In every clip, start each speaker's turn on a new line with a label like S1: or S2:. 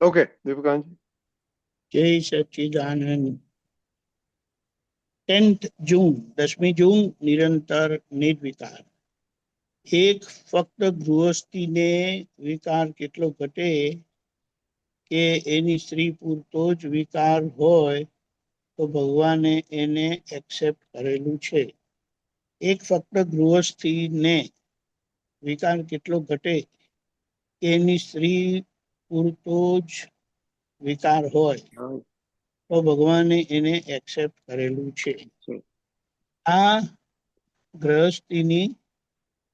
S1: Okay દીપકાંત,
S2: જય સચ્ચિદાનંદ. 10th જૂન, 10મી જૂન, નિરંતર નિર્વિકાર. એક ફક્ત ગૃહસ્થીને વિકાર કેટલો ઘટે કે એની સ્ત્રી પૂરતો જ વિકાર હોય તો ભગવાને એને એક્સેપ્ટ કરેલું છે. એક ફક્ત ગૃહસ્થીને વિકાર કેટલો ઘટે કે એની સ્ત્રી પૂરતો જ વિકાર હોય તો ભગવાને એને એક્સેપ્ટ કરેલું છે. આ ગૃહસ્થીની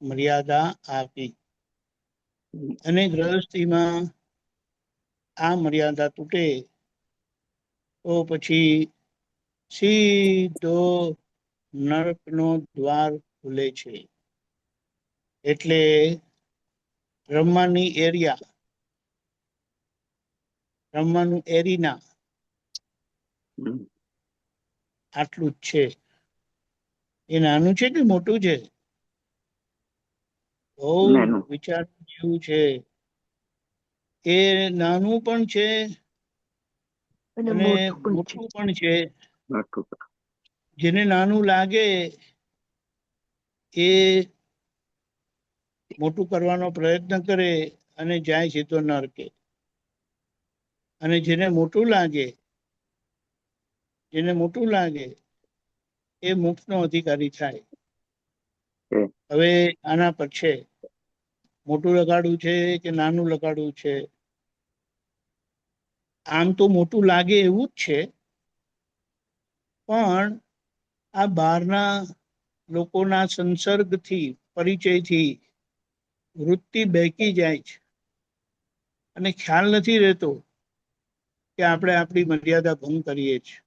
S2: મર્યાદા આપી અને ગૃહસ્થીમાં આ મર્યાદા તૂટે તો પછી સીધો નરકનો દ્વાર ખુલે છે. એટલે રમવાની રમવાનું એરીના આટલું જ છે. એ નાનું છે કે મોટું છે? બહુ વિચાર જેવું છે. એ નાનું પણ છે અને મોટું પણ છે. જેને નાનું લાગે એ મોટું કરવાનો પ્રયત્ન કરે અને જાય સીધો નરકે. અને જેને મોટું લાગે એ મોક્ષનો અધિકારી થાય. હવે આના પર છે મોટું લગાડવું છે કે નાનું લગાડવું છે. આમ તો મોટું લાગે એવું જ છે, પણ આ બહારના લોકોના સંસર્ગથી, પરિચયથી વૃત્તિ બહેકી જાય છે અને ખ્યાલ નથી રહેતો કે આપણે આપણી મર્યાદા ભંગ કરીએ છીએ.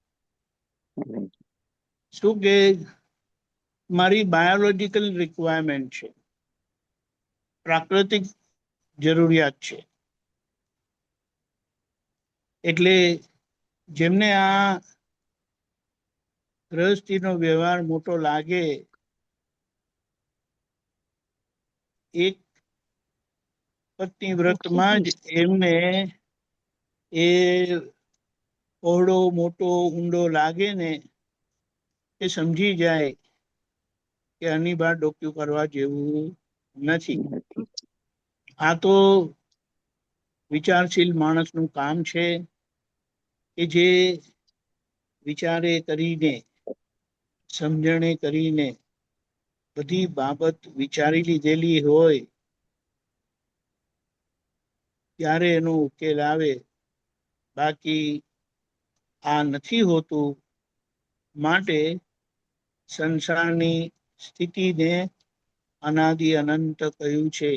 S2: શું કે મારી બાયોલોજીકલ રિક્વાયરમેન્ટ છે, પ્રાકૃતિક જરૂરિયાત છે. એટલે જેમને આ ગૃહસ્થીનો વ્યવહાર મોટો લાગે, એક પત્ની વ્રતમાં જ એમને એ ઓરડો મોટો ઊંડો લાગે ને એ સમજી જાય કે આની બહાર ડોક્યું કરવા જેવું નથી. આ તો વિચારશીલ માણસનું કામ છે કે જે વિચારે કરીને, સમજણે કરીને, બધી બાબત વિચારી લીધેલી હોય ત્યારે એનો ઉકેલ આવે. બાકી આ નથી હોતું. માટે સંસારની સ્થિતિને અનાદિ અનંત કહ્યું છે.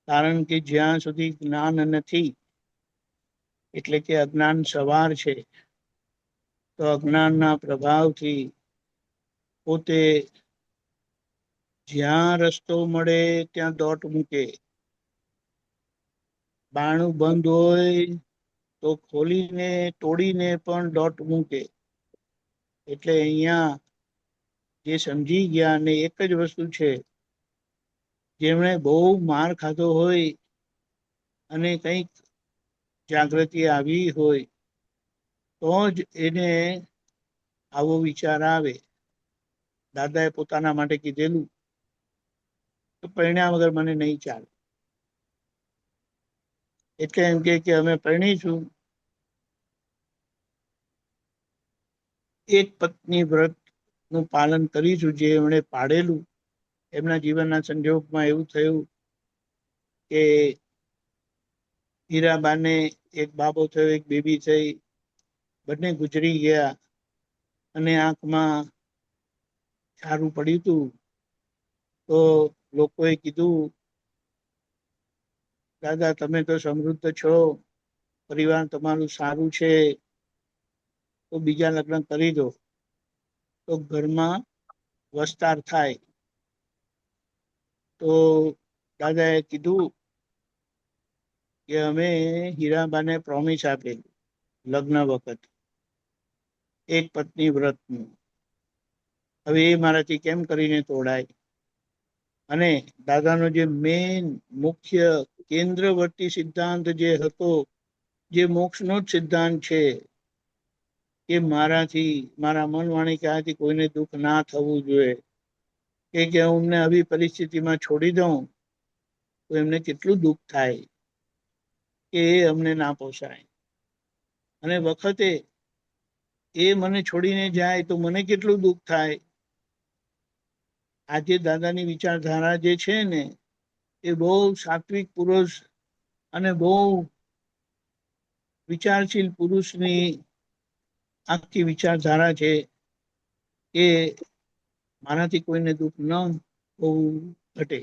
S2: કારણ કે જ્યાં સુધી જ્ઞાન નથી, એટલે કે અજ્ઞાન સવાર છે, તો અજ્ઞાનના પ્રભાવથી પોતે જ્યાં રસ્તો મળે ત્યાં દોટ મૂકે. બારણું બંધ હોય તો ખોલીને તોડીને પણ દોટ મૂકે. એટલે અહીંયા જે સમજી ગયા અને એક જ વસ્તુ છે, જેમણે બહુ માર ખાધો હોય અને કંઈક જાગૃતિ આવી હોય તો જ એને આવો વિચાર આવે. દાદાએ પોતાના માટે કીધેલું તો પરણ્યા વગર મને નહીં ચાલે. એટલે એમ કે અમે પરણીશું, એક પત્ની વ્રત નું પાલન કરીશું જે એમણે પાડેલું. એમના જીવનના સંજોગમાં એવું થયું કે હીરાબાને એક બાબો થયો, એક બેબી થઈ, બંને ગુજરી ગયા અને આંખમાં સારું પડ્યું હતું. તો લોકોએ કીધું, દાદા તમે તો સમૃદ્ધ છો, પરિવાર તમારું સારું છે, તો બીજા લગ્ન કરી દો તો ઘરમાં વસ્તાર થાય. તો દાદાએ કીધું કે અમે હીરાબાને પ્રોમિસ આપેલું લગ્ન વખત એક પત્ની વ્રતનું. હવે એ મારાથી કેમ કરીને તોડાય? અને દાદાનો જે મેન મુખ્ય કેન્દ્રવર્તી સિદ્ધાંત જે હતો, જે મોક્ષનો જ સિદ્ધાંત છે કે મારાથી, મારા મન વાણી ક્યાંથી કોઈને દુઃખ ના થવું જોઈએ, કે હું અમને આવી પરિસ્થિતિમાં છોડી દઉં તો એમને કેટલું દુઃખ થાય, કે એ અમને ના પોસાય. અને વખતે એ મને છોડીને જાય તો મને કેટલું દુઃખ થાય. આજે દાદાની વિચારધારા જે છે ને, એ બહુ સાત્વિક પુરુષ અને બહુ વિચારશીલ પુરુષની આખી વિચારધારા છે કે મારાથી કોઈને દુઃખ ન હોવું ઘટે,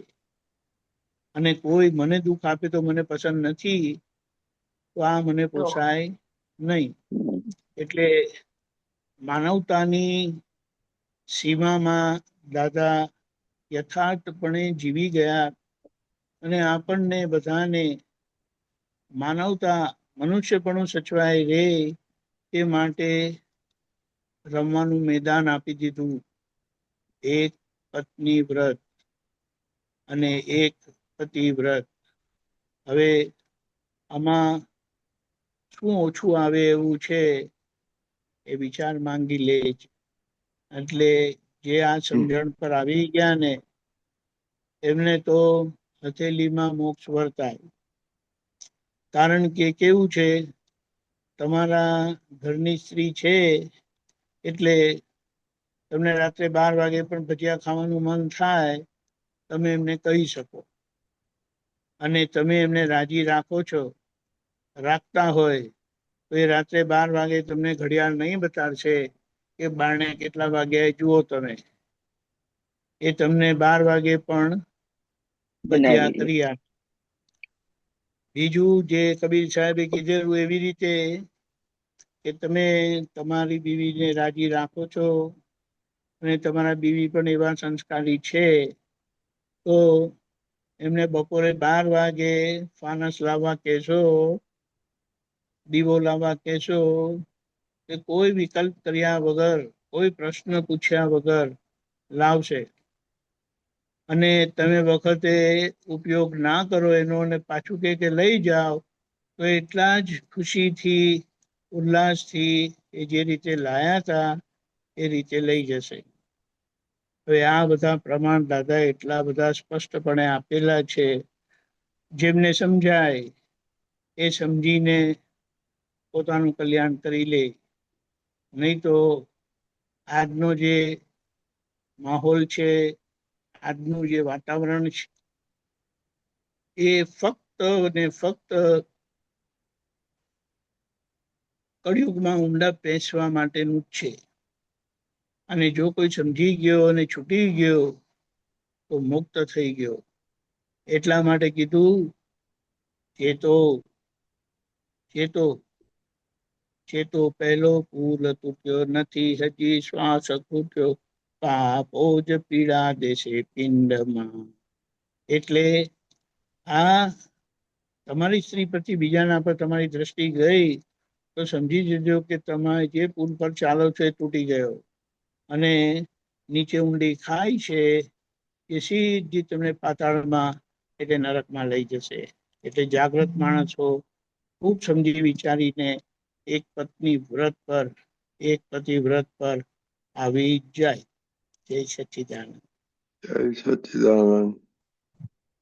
S2: અને કોઈ મને દુઃખ આપે તો મને પસંદ નથી, તો આ મને પોસાય નહીં. એટલે માનવતાની સીમામાં દાદા યથાર્થપણે જીવી ગયા, અને આપણને બધાને માનવતા, મનુષ્યપણું સચવાય રે તે માટે રમવાનું મેદાન આપી દીધું. એક પત્ની વ્રત અને એક પતિ વ્રત. હવે આમાં શું ઓછું આવે એવું છે એ વિચાર માંગી લે જ. એટલે જે આ સમજણ પર આવી ગયા ને, એમને તો હથેલીમાં મોક્ષ વર્તાય. કારણ કે કેવું છે, તમારા ઘરની સ્ત્રી છે એટલે તમને રાત્રે 12 વાગે પણ ભજીયા ખાવાનું મન થાય, તમે એમને કહી શકો, અને તમે એમને રાજી રાખો છો, રાખતા હોય તો એ રાત્રે 12 વાગે તમને ઘડિયાળ નહીં બતાડશે કે બારણે કેટલા વાગ્યા જુઓ તમે. એ તમને 12 વાગે પણ ભજીયા કરી આપે. બીજું જે કબીર સાહેબે કીધેલું એવી રીતે કે તમે તમારી બીવીને રાજી રાખો છો, અને તમારા બીવી પણ એવા સંસ્કારી છે, તો એમને બપોરે 12 વાગે ફાનસ લાવવા કહેશો, દીવો લાવવા કહેશો, કે કોઈ વિકલ્પ કર્યા વગર, કોઈ પ્રશ્ન પૂછ્યા વગર લાવશે. અને તમે વખતે ઉપયોગ ના કરો એનો, અને પાછું કે લઈ જાઓ, તો એટલા જ ખુશીથી, ઉલ્લાસથી એ જે રીતે લાયા હતા એ રીતે લઈ જશે. હવે આ બધા પ્રમાણ દાદા એટલા બધા સ્પષ્ટપણે આપેલા છે, જેમને સમજાય એ સમજીને પોતાનું કલ્યાણ કરી લે. નહીં તો આજનો જે માહોલ છે, આજનું જે વાતાવરણ છે, એ ફક્ત ને ફક્ત કળિયુગમાં ઊંડા પેસવા માટેનું જ છે. અને જો કોઈ સમજી ગયો અને છૂટી ગયો તો મુક્ત થઈ ગયો. એટલા માટે કીધું, ચેતો ચેતો ચેતો પહેલો પુલ તૂટ્યો નથી, હજી શ્વાસ ખૂટ્યો, પાપો જ પીડા દેશે પિંડમાં. એટલે આ તમારી સ્ત્રી પરથી બીજાના પર તમારી દ્રષ્ટિ ગઈ તો સમજી જજો કે તમે જે પુલ પર ચાલો છો એ તૂટી ગયો, અને નીચે ઊંડી ખાઈ છે, એ સીધી તમને પાતાળમાં એટલે નરકમાં લઈ જશે. એટલે જાગૃત માણસો ખૂબ સમજી વિચારીને એક પત્ની વ્રત પર, એક પતિ વ્રત પર આવી જાય. જય સચ્ચિદાનંદ.
S1: જય સચ્ચિદાનંદ.